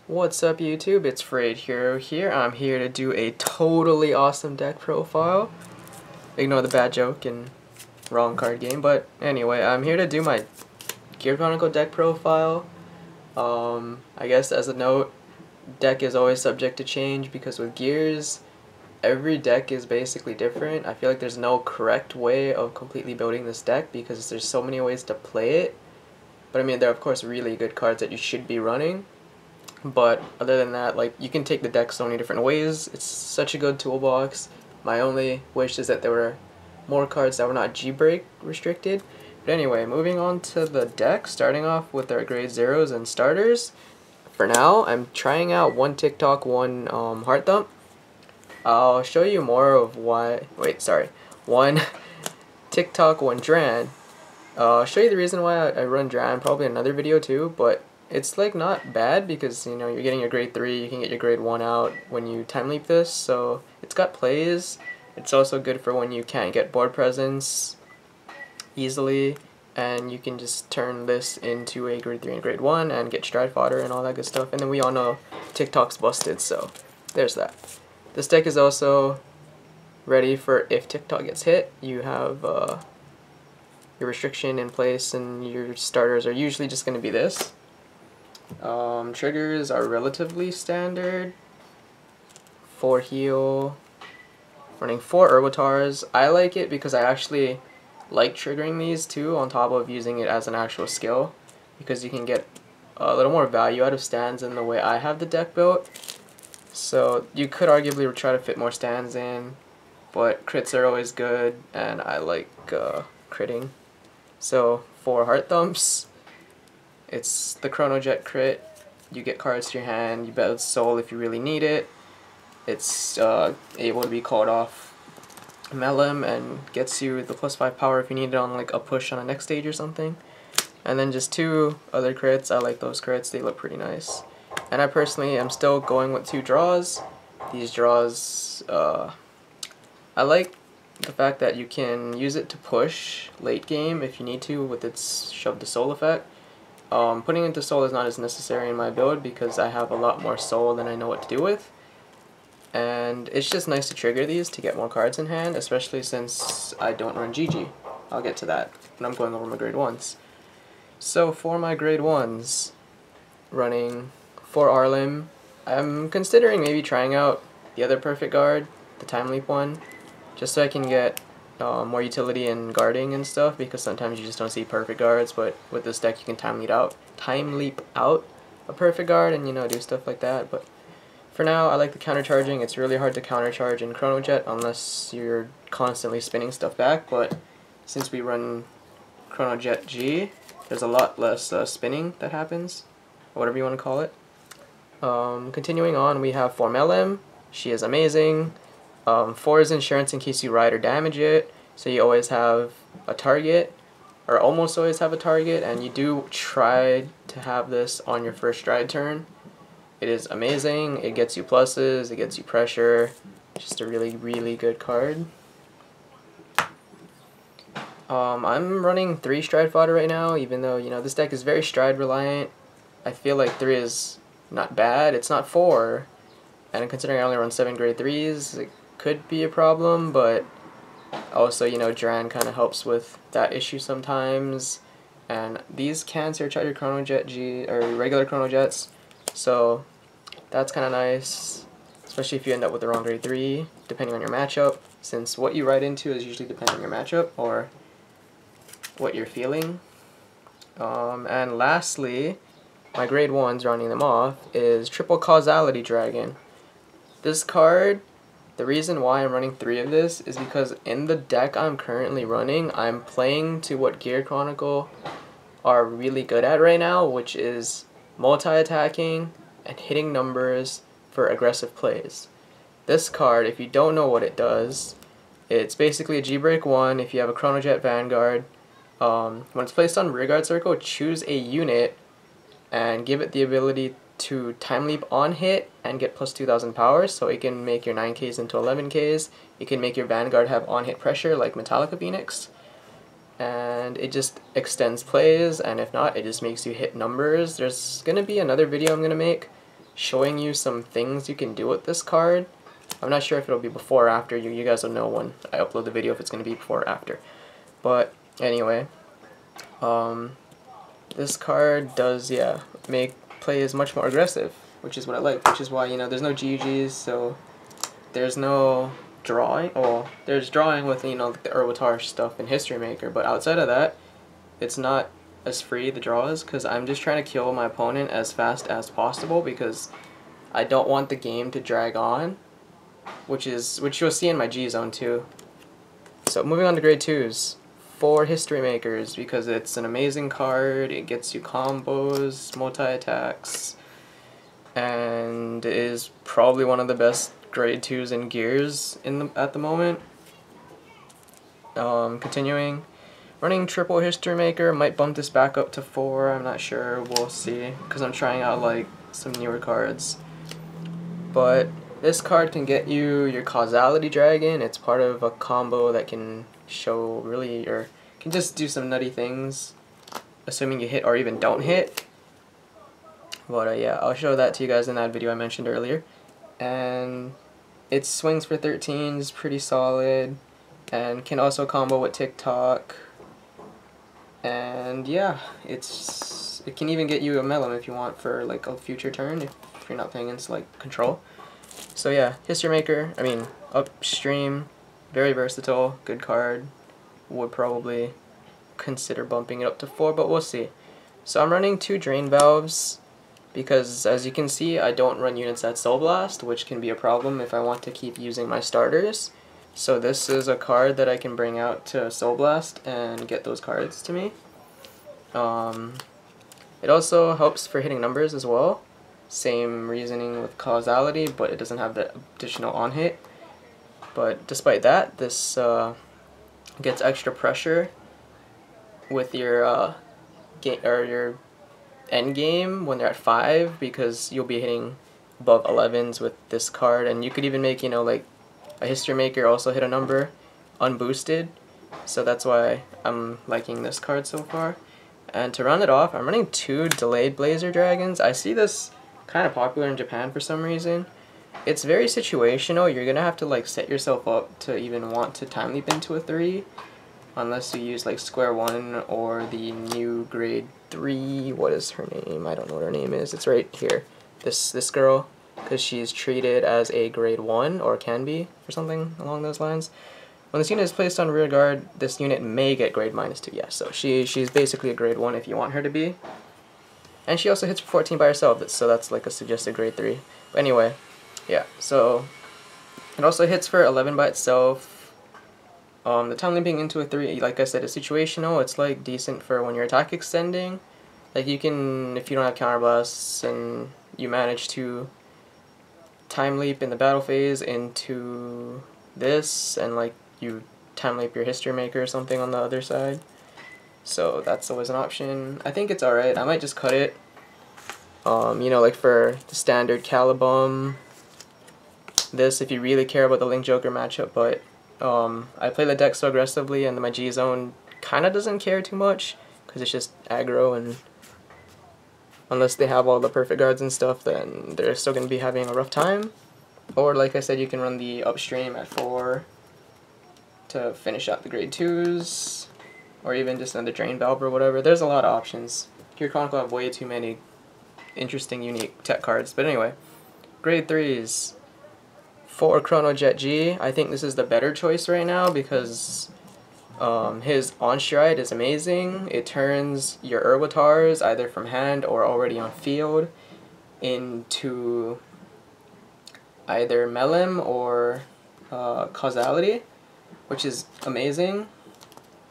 What's up YouTube, it's Freight Hero here. I'm here to do a totally awesome deck profile. Ignore the bad joke and wrong card game, but anyway, I'm here to do my Gear Chronicle deck profile. I guess as a note, deck is always subject to change because with Gears, every deck is basically different. I feel like there's no correct way of completely building this deck because there's so many ways to play it. But I mean, there are of course really good cards that you should be running. But other than that, like, you can take the deck so many different ways. It's such a good toolbox. My only wish is that there were more cards that were not G-Break restricted. But anyway, moving on to the deck, starting off with our grade zeros and starters. For now, I'm trying out one TikTok, one Heart Thump. I'll show you more of why. Wait, sorry. One TikTok, one Dran. I'll show you the reason why I run Dran, probably in another video too, but it's like not bad because, you know, you're getting your grade 3, you can get your grade 1 out when you time leap this, so it's got plays. It's also good for when you can't get board presence easily, and you can just turn this into a grade 3 and grade 1 and get stride fodder and all that good stuff. And then we all know TikTok's busted, so there's that. This deck is also ready for if TikTok gets hit. You have your restriction in place, and your starters are usually just going to be this. Triggers are relatively standard. 4 heal, running 4 Herbitars. I like it because I actually like triggering these too on top of using it as an actual skill, because you can get a little more value out of stands in the way I have the deck built. So you could arguably try to fit more stands in, but crits are always good, and I like critting. So 4 Heart Thumps. It's the Chronojet crit. You get cards to your hand, you bet soul if you really need it. It's able to be called off Melem and gets you the +5 power if you need it on like a push on a next stage or something. And then just 2 other crits. I like those crits, they look pretty nice. And I personally am still going with 2 draws. These draws, I like the fact that you can use it to push late game if you need to with its shove the soul effect. Putting into soul is not as necessary in my build because I have a lot more soul than I know what to do with. And it's just nice to trigger these to get more cards in hand, especially since I don't run GG. I'll get to that when I'm going over my grade 1s. So for my grade 1s, running 4 Arlim, I'm considering maybe trying out the other perfect guard, the time leap one, just so I can get more utility in guarding and stuff, because sometimes you just don't see perfect guards, but with this deck you can time leap out a perfect guard and, you know, do stuff like that. But for now, I like the countercharging. It's really hard to countercharge in Chronojet unless you're constantly spinning stuff back, but since we run Chronojet G, there's a lot less spinning that happens, or whatever you want to call it. Continuing on, we have 4 Melem. She is amazing. 4 is insurance in case you ride or damage it, so you always have a target, or almost always have a target, and you do try to have this on your first stride turn. It is amazing. It gets you pluses, it gets you pressure. Just a really, really good card. I'm running 3 stride fodder right now, even though, you know, this deck is very stride reliant. I feel like 3 is not bad. It's not 4, and considering I only run 7 grade 3s, it could be a problem, but also, you know, Dran kind of helps with that issue sometimes. And these can surcharge your Chronojet G, or regular Chronojets, so that's kind of nice, especially if you end up with the wrong grade 3, depending on your matchup, since what you ride into is usually depending on your matchup or what you're feeling. And lastly, my grade 1s, rounding them off, is Triple Causality Dragon. This card, the reason why I'm running 3 of this is because in the deck I'm currently running, I'm playing to what Gear Chronicle are really good at right now, which is multi-attacking and hitting numbers for aggressive plays. This card, if you don't know what it does, it's basically a G-Break 1 if you have a Chronicle Vanguard. When it's placed on rearguard circle, choose a unit and give it the ability to time leap on hit and get plus 2000 power, so it can make your 9Ks into 11Ks. It can make your Vanguard have on hit pressure like Metallica Phoenix, and it just extends plays, and if not, it just makes you hit numbers. There's gonna be another video I'm gonna make showing you some things you can do with this card. I'm not sure if it'll be before or after. You guys will know when I upload the video if it's going to be before or after. But anyway, this card does, yeah, make plays much more aggressive, which is what I like, which is why, you know, there's no GGs, so there's no drawing. Well, there's drawing with, you know, the Erwitar stuff in History Maker, but outside of that, it's not as free, the draws, because I'm just trying to kill my opponent as fast as possible because I don't want the game to drag on, which you'll see in my G zone too. So moving on to grade 2s. For History Makers, because it's an amazing card, it gets you combos, multi-attacks, and is probably one of the best grade 2s in Gears at the moment. Continuing, running triple History Maker, might bump this back up to 4, I'm not sure, we'll see, because I'm trying out like some newer cards. But this card can get you your Causality Dragon. It's part of a combo that can show really, or can just do some nutty things, assuming you hit or even don't hit. But yeah, I'll show that to you guys in that video I mentioned earlier. And it swings for 13, is pretty solid, and can also combo with TikTok. And yeah, it can even get you a Melon if you want for like a future turn if you're not playing against like control. So yeah, History Maker, I mean, upstream, very versatile, good card. Would probably consider bumping it up to 4, but we'll see. So I'm running 2 Drain Valves because, as you can see, I don't run units at Soul Blast, which can be a problem if I want to keep using my starters. So this is a card that I can bring out to Soul Blast and get those cards to me. It also helps for hitting numbers as well. Same reasoning with Causality, but it doesn't have the additional on hit. But despite that, this gets extra pressure with your your end game when they're at 5, because you'll be hitting above 11s with this card, and you could even make, you know, like a History Maker also hit a number unboosted. So that's why I'm liking this card so far. And to round it off, I'm running 2 Delayed Blazer Dragons. I see this kind of popular in Japan for some reason. It's very situational. You're gonna have to like set yourself up to even want to time leap into a 3, unless you use like Square 1 or the new grade 3. What is her name? I don't know what her name is. It's right here. This girl, because she's treated as a grade 1 or can be, or something along those lines. When this unit is placed on rear guard, this unit may get grade -2. Yeah, so she's basically a grade 1 if you want her to be. And she also hits for 14 by herself, so that's like a suggested grade 3. But anyway. Yeah, so it also hits for 11 by itself. The time leaping into a 3, like I said, is situational. It's like decent for when your attack extending. Like you can, if you don't have counterblasts and you manage to time leap in the battle phase into this, and like you time leap your History Maker or something on the other side. So that's always an option. I think it's alright. I might just cut it. You know, like for the standard Calibum. This if you really care about the Link Joker matchup, but I play the deck so aggressively, and my G zone kind of doesn't care too much because it's just aggro, and unless they have all the perfect guards and stuff, then they're still going to be having a rough time. Or like I said, you can run the upstream at 4 to finish out the grade 2s, or even just another Drain Valve or whatever. There's a lot of options. Your Chronicle have way too many interesting, unique tech cards. But anyway, grade 3s. For Chronojet G, I think this is the better choice right now because his on-stride is amazing. It turns your Erwitars, either from hand or already on field, into either Melem or Causality, which is amazing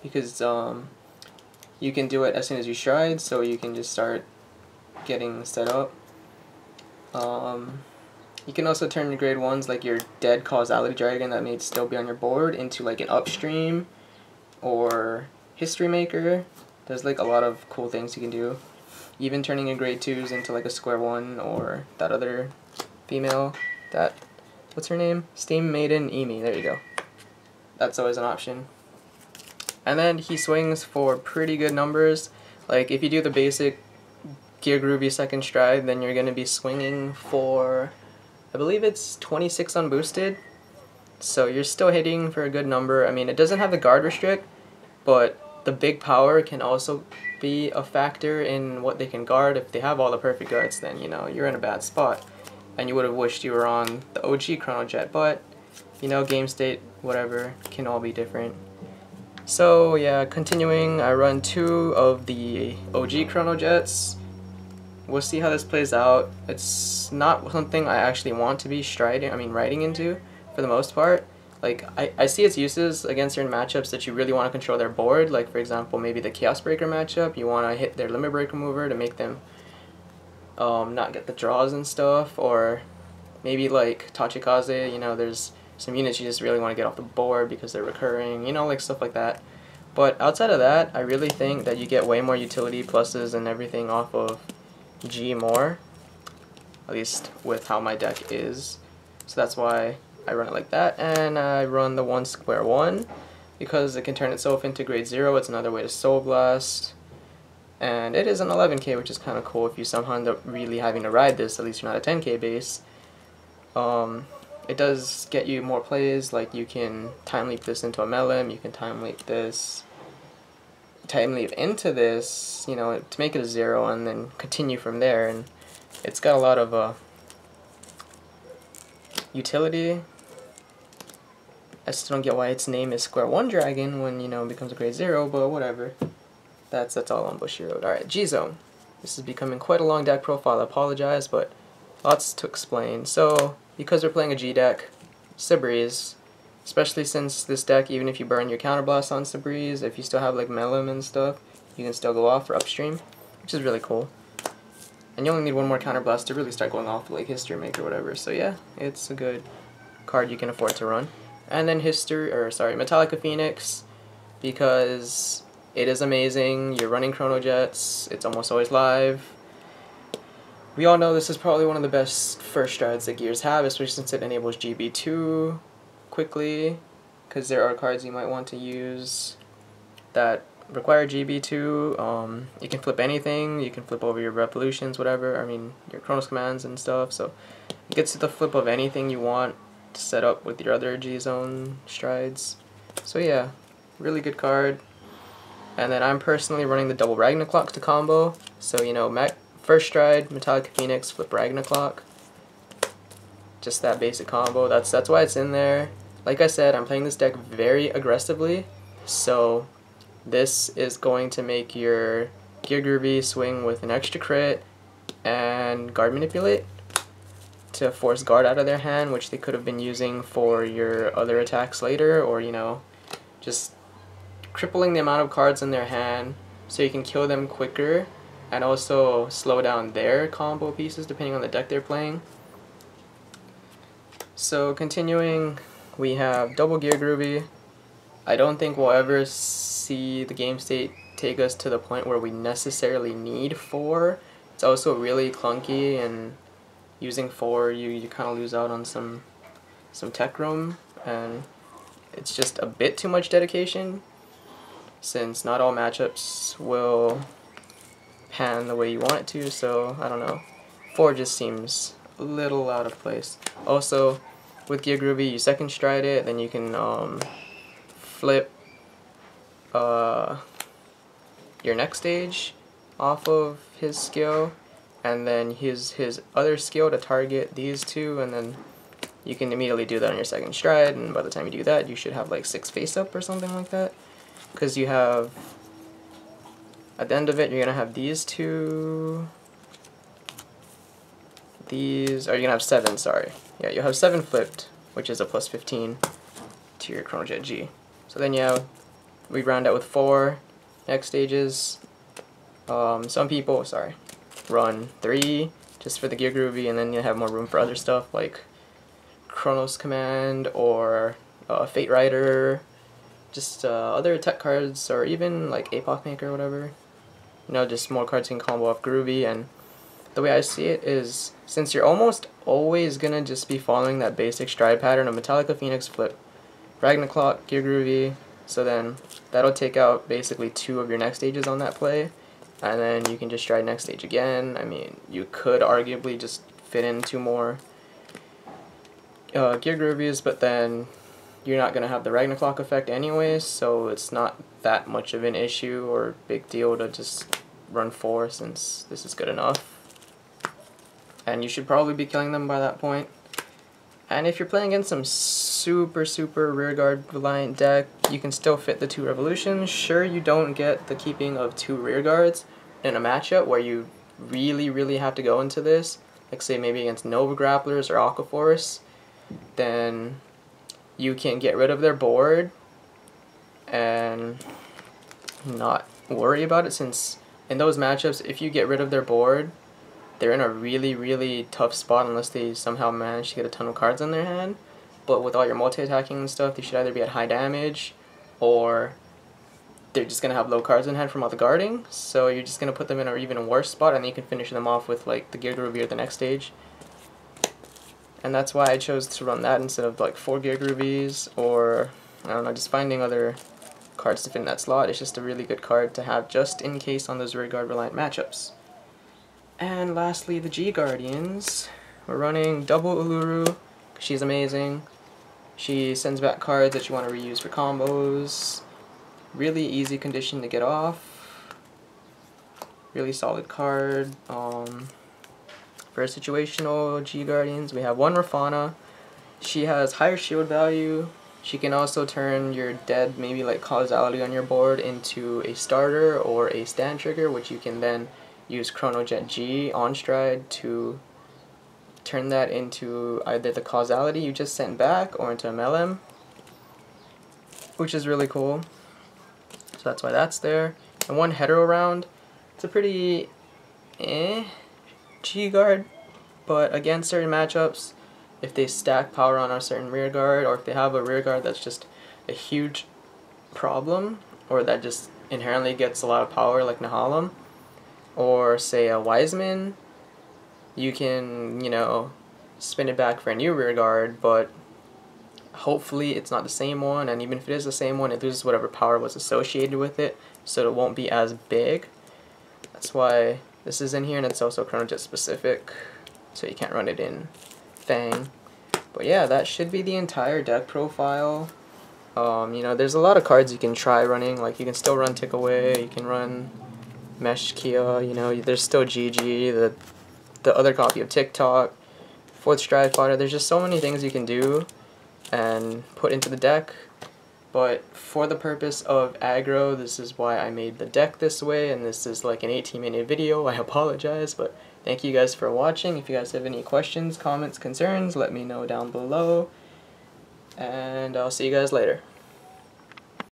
because you can do it as soon as you stride, so you can just start getting set up. You can also turn your grade 1s, like your dead Causality Dragon that may still be on your board, into like an upstream or History Maker. There's like a lot of cool things you can do. Even turning your grade 2s into like a Square 1 or that other female, that, what's her name? Steam Maiden Emi, there you go. That's always an option. And then he swings for pretty good numbers. Like if you do the basic Gear Groovy second stride, then you're going to be swinging for, I believe it's 26 unboosted. So you're still hitting for a good number. I mean, it doesn't have the guard restrict, but the big power can also be a factor in what they can guard. If they have all the perfect guards, then, you know, you're in a bad spot. And you would have wished you were on the OG Chronojet, but, you know, game state, whatever, can all be different. So, yeah, continuing, I run 2 of the OG Chronojets. We'll see how this plays out. It's not something I actually want to be riding into, for the most part. Like, I see its uses against certain matchups that you really want to control their board. Like, for example, maybe the Chaos Breaker matchup. You want to hit their Limit Breaker mover to make them not get the draws and stuff. Or maybe like Tachikaze, you know, there's some units you just really want to get off the board because they're recurring, you know, like stuff like that. But outside of that, I really think that you get way more utility pluses and everything off of G more. At least with how my deck is. So that's why I run it like that, and I run the 1 square 1 because it can turn itself into grade 0. It's another way to Soul Blast, and it is an 11k, which is kind of cool if you somehow end up really having to ride this. At least you're not a 10k base. It does get you more plays, like you can time leap this into a Melon, you can time leap into this, you know, to make it a 0 and then continue from there, and it's got a lot of utility. I still don't get why its name is Square 1 Dragon when, you know, it becomes a grade 0, but whatever. That's all on Bushy Road. Alright, G-Zone. This is becoming quite a long deck profile, I apologize, but lots to explain. So, because we're playing a G deck, Sabreeze, especially since this deck, even if you burn your Counterblast on Sabreeze, if you still have like Melum and stuff, you can still go off for upstream, which is really cool. And you only need 1 more Counterblast to really start going off like History Maker or whatever, so yeah, it's a good card you can afford to run. And then Metallica Phoenix, because it is amazing. You're running Chronojets, it's almost always live. We all know this is probably one of the best first strides that Gears have, especially since it enables GB2 quickly, because there are cards you might want to use that require GB2. You can flip anything, you can flip over your Revolutions, whatever, I mean your Chronos commands and stuff, so it gets to the flip of anything you want to set up with your other G-Zone strides. So yeah, really good card. And then I'm personally running the double Ragnarok to combo, so you know, first stride, Metallica Phoenix, flip Ragnarok. Just that basic combo, that's why it's in there. Like I said, I'm playing this deck very aggressively, so this is going to make your Gear Groovy swing with an extra crit and guard manipulate to force guard out of their hand, which they could have been using for your other attacks later, or, you know, just crippling the amount of cards in their hand so you can kill them quicker and also slow down their combo pieces depending on the deck they're playing. So continuing, we have double Gear Groovy. I don't think we'll ever see the game state take us to the point where we necessarily need 4. It's also really clunky, and using 4 you kind of lose out on some tech room, and it's just a bit too much dedication since not all matchups will pan the way you want it to, so I don't know. 4 just seems a little out of place. Also, with Gear Groovy, you second stride it, then you can flip your next stage off of his skill, and then his other skill to target these 2, and then you can immediately do that on your second stride, and by the time you do that, you should have like 6 face up or something like that. Because you have, at the end of it, you're going to have these 2, you're going to have 7, sorry. Yeah, you'll have 7 flipped, which is a plus 15 to your Chronojet G. So then, yeah, we round out with 4 next stages. Some people, run 3 just for the Gear Groovy, and then you have more room for other stuff like Chronos Command or Fate Rider, just other tech cards, or even like Epoch Maker or whatever. You know, just more cards can combo off Groovy. And the way I see it is, since you're almost always gonna just be following that basic stride pattern of Metallica Phoenix, flip Ragnarok, Gear Groovy, so then that'll take out basically 2 of your next stages on that play, and then you can just try next stage again. I mean, you could arguably just fit in 2 more gear groovies, but then you're not going to have the Ragnar clock effect anyways, so it's not that much of an issue or big deal to just run 4 since this is good enough. And you should probably be killing them by that point. And if you're playing against some super rearguard reliant deck, you can still fit the 2 revolutions. Sure, you don't get the keeping of 2 rearguards in a matchup where you really have to go into this, like say maybe against Nova Grapplers or Aquaforce, then you can get rid of their board and not worry about it, since in those matchups, if you get rid of their board, they're in a really tough spot unless they somehow manage to get a ton of cards in their hand. But with all your multi-attacking and stuff, they should either be at high damage or they're just going to have low cards in hand from all the guarding. So you're just going to put them in an even worse spot, and then you can finish them off with like the Gear Groovy or the next stage. And that's why I chose to run that instead of like 4 Gear Groovies, or I don't know, just finding other cards to fit in that slot. It's just a really good card to have just in case on those rearguard reliant matchups. And lastly, the G Guardians. We're running double Uluru, because she's amazing. She sends back cards that you want to reuse for combos. Really easy condition to get off. Really solid card. For situational G Guardians, we have 1 Rafana. She has higher shield value. She can also turn your dead, maybe like causality on your board, into a starter or a stand trigger, which you can then use Chronojet G on stride to turn that into either the causality you just sent back or into MLM, which is really cool. So that's why that's there. And 1 hetero round. It's a pretty G guard, but against certain matchups, if they stack power on a certain rear guard, or if they have a rear guard that's just a huge problem, or that just inherently gets a lot of power like Nahalem, or say a Wiseman, you can, you know, spin it back for a new rear guard, but hopefully it's not the same one, and even if it is the same one, it loses whatever power was associated with it, so it won't be as big. That's why this is in here, and it's also Chronojet specific, so you can't run it in Fang. But yeah, that should be the entire deck profile. You know, there's a lot of cards you can try running, like you can still run Tick Away, you can run Mesh Kia, you know, there's still GG, the other copy of TikTok, 4th Stride Fighter. There's just so many things you can do and put into the deck, but for the purpose of aggro, this is why I made the deck this way, and this is like an 18-minute video. I apologize, but thank you guys for watching. If you guys have any questions, comments, concerns, let me know down below, and I'll see you guys later.